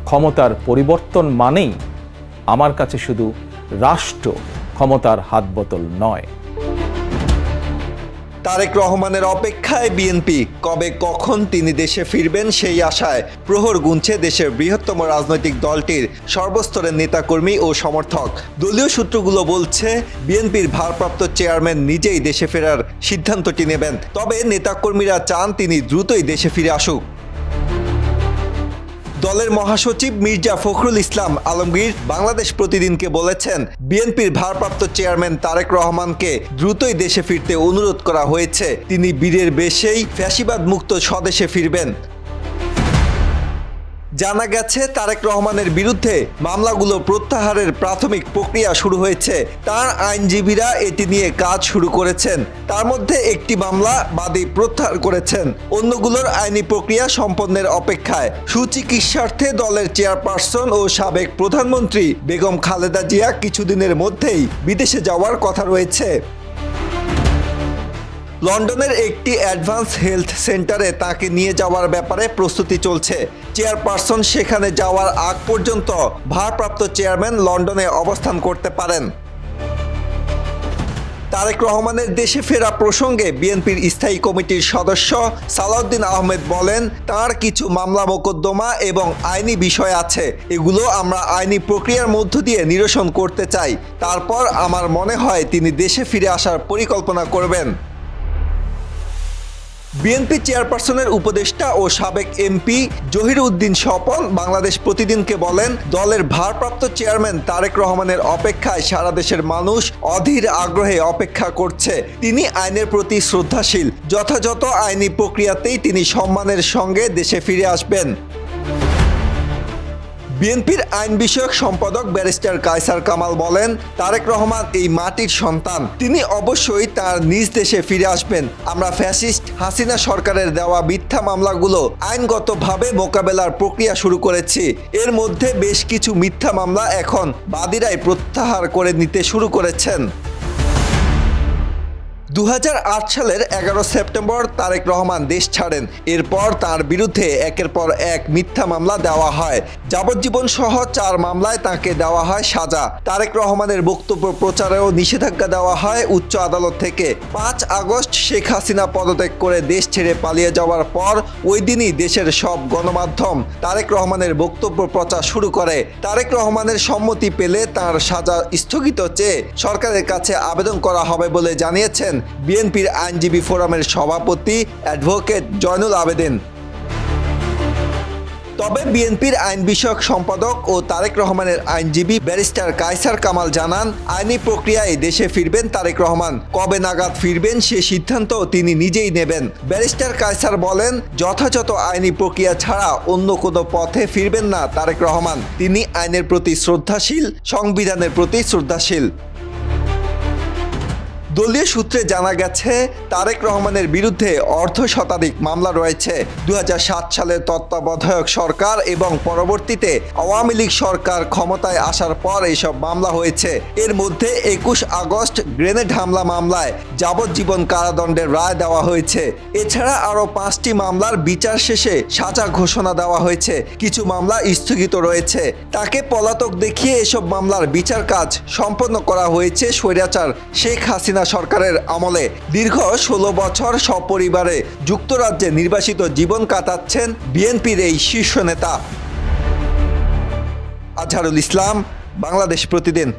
ক্ষমতার পরিবর্তন মানেই আমার কাছে শুধু রাষ্ট্র ক্ষমতার হাতবোতল নয়। তারেক রহমানের অপেক্ষায় বিএনপি, কবে কখন তিনি দেশে ফিরবেন সেই আশায় প্রহর গুনছে দেশের বৃহত্তম রাজনৈতিক দলটির সর্বস্তরের নেতাকর্মী ও সমর্থক। দলীয় সূত্রগুলো বলছে বিএনপির ভারপ্রাপ্ত চেয়ারম্যান নিজেই দেশে ফেরার সিদ্ধান্তটি নেবেন, তবে নেতাকর্মীরা চান তিনি দ্রুতই দেশে ফিরে আসুক। দলের মহাসচিব মির্জা ফখরুল ইসলাম আলমগীর বাংলাদেশ প্রতিদিনকে বলেছেন, বিএনপির ভারপ্রাপ্ত চেয়ারম্যান তারেক রহমানকে দ্রুতই দেশে ফিরতে অনুরোধ করা হয়েছে। তিনি বীরের বেশেই ফ্যাসিবাদ মুক্ত স্বদেশে ফিরবেন। জানা গেছে তারেক রহমানের বিরুদ্ধে মামলাগুলো প্রত্যাহারের প্রাথমিক প্রক্রিয়া শুরু হয়েছে। তার আইনজীবীরা এটি নিয়ে কাজ শুরু করেছেন। তার মধ্যে একটি মামলা বাদী প্রত্যাহার করেছেন, অন্যগুলোর আইনি প্রক্রিয়া সম্পন্নের অপেক্ষায়। সুচিকিৎসার্থে দলের চেয়ারপারসন ও সাবেক প্রধানমন্ত্রী বেগম খালেদা জিয়া কিছুদিনের মধ্যেই বিদেশে যাওয়ার কথা রয়েছে। লন্ডনের একটি অ্যাডভান্স হেলথ সেন্টারে তাকে নিয়ে যাওয়ার ব্যাপারে প্রস্তুতি চলছে। চেয়ারপারসন সেখানে যাওয়ার আগ পর্যন্ত ভারপ্রাপ্ত চেয়ারম্যান লন্ডনে অবস্থান করতে পারেন। তারেক রহমানের দেশে ফেরা প্রসঙ্গে বিএনপির স্থায়ী কমিটির সদস্য সালাউদ্দিন আহমেদ বলেন, তার কিছু মামলা মোকদ্দমা এবং আইনি বিষয় আছে, এগুলো আমরা আইনি প্রক্রিয়ার মধ্য দিয়ে নিরসন করতে চাই। তারপর আমার মনে হয় তিনি দেশে ফিরে আসার পরিকল্পনা করবেন। বিএনপি চেয়ারপারসনের উপদেষ্টা ও সাবেক এমপি জহির উদ্দিন স্বপন বাংলাদেশ প্রতিদিনকে বলেন, দলের ভারপ্রাপ্ত চেয়ারম্যান তারেক রহমানের অপেক্ষায় সারা দেশের মানুষ অধীর আগ্রহে অপেক্ষা করছে। তিনি আইনের প্রতি শ্রদ্ধাশীল, যথাযথ আইনি প্রক্রিয়াতেই তিনি সম্মানের সঙ্গে দেশে ফিরে আসবেন। বিএনপির আইন বিষয়ক সম্পাদক ব্যারিস্টার কায়সার কামাল বলেন, তারেক রহমান এই মাটির সন্তান, তিনি অবশ্যই তার নিজ দেশে ফিরে আসবেন। আমরা ফ্যাসিস্ট হাসিনা সরকারের দেওয়া মিথ্যা মামলাগুলো আইনগতভাবে মোকাবেলার প্রক্রিয়া শুরু করেছি। এর মধ্যে বেশ কিছু মিথ্যা মামলা এখন বাদীরাই প্রত্যাহার করে নিতে শুরু করেছেন। 2008 সালের 11 সেপ্টেম্বর তারেক রহমান দেশ ছাড়েন। এরপর তার বিরুদ্ধে একের পর এক মিথ্যা মামলা দেওয়া হয়। যাবজ্জীবন সহ 4 মামলায় তাকে দেওয়া হয় সাজা। তারেক রহমানের বক্তব্য প্রচারেও নিষেধাজ্ঞা দেওয়া হয় উচ্চ আদালত থেকে। 5 আগস্ট শেখ হাসিনা পদত্যাগ করে দেশ ছেড়ে পালিয়ে যাওয়ার পর ওই দিনই দেশের সব গণমাধ্যম তারেক রহমানের বক্তব্য প্রচার শুরু করে। তারেক রহমানের সম্মতি পেলে তার সাজা স্থগিত চেয়ে সরকারের কাছে আবেদন করা হবে বলে জানিয়েছেন বিএনপির আইনজীবী ফোরামের সভাপতি অ্যাডভোকেট জয়নুল আবেদিন। তবে বিএনপির আইন বিষয়ক সম্পাদক ও তারেক রহমানের আইনজীবী ব্যারিস্টার কায়সার কামাল জানান, আইনি প্রক্রিয়ায় দেশে ফিরবেন তারেক রহমান। কবে নাগাদ ফিরবেন সে সিদ্ধান্ত তিনি নিজেই নেবেন। ব্যারিস্টার কায়সার বলেন, যথাযথ আইনি প্রক্রিয়া ছাড়া অন্য কোনো পথে ফিরবেন না তারেক রহমান। তিনি আইনের প্রতি শ্রদ্ধাশীল, সংবিধানের প্রতি শ্রদ্ধাশীল। দলীয় সূত্রে জানা গেছে, তারেক রহমানের বিরুদ্ধে অর্ধশতাধিক মামলা রয়েছে। 2007 সালের তত্ত্বাবধায়ক সরকার এবং পরবর্তীতে আওয়ামী লীগ সরকার ক্ষমতায় আসার পর এসব মামলা হয়েছে। এর মধ্যে 21 আগস্ট গ্রেনেড হামলা মামলায় যাবজ্জীবন কারাদণ্ডের রায় দেওয়া হয়েছে। এছাড়া আরও 5টি মামলার বিচার শেষে সাজা ঘোষণা দেওয়া হয়েছে। কিছু মামলা স্থগিত রয়েছে। তাকে পলাতক দেখিয়ে এসব মামলার বিচার কাজ সম্পন্ন করা হয়েছে স্বৈরাচার শেখ হাসিনা সরকারের আমলে। দীর্ঘ 16 বছর সপরিবারে যুক্তরাজ্যে নির্বাসিত জীবন কাটাচ্ছেন বিএনপির এই শীর্ষ নেতা। আজহারুল ইসলাম, বাংলাদেশ প্রতিদিন।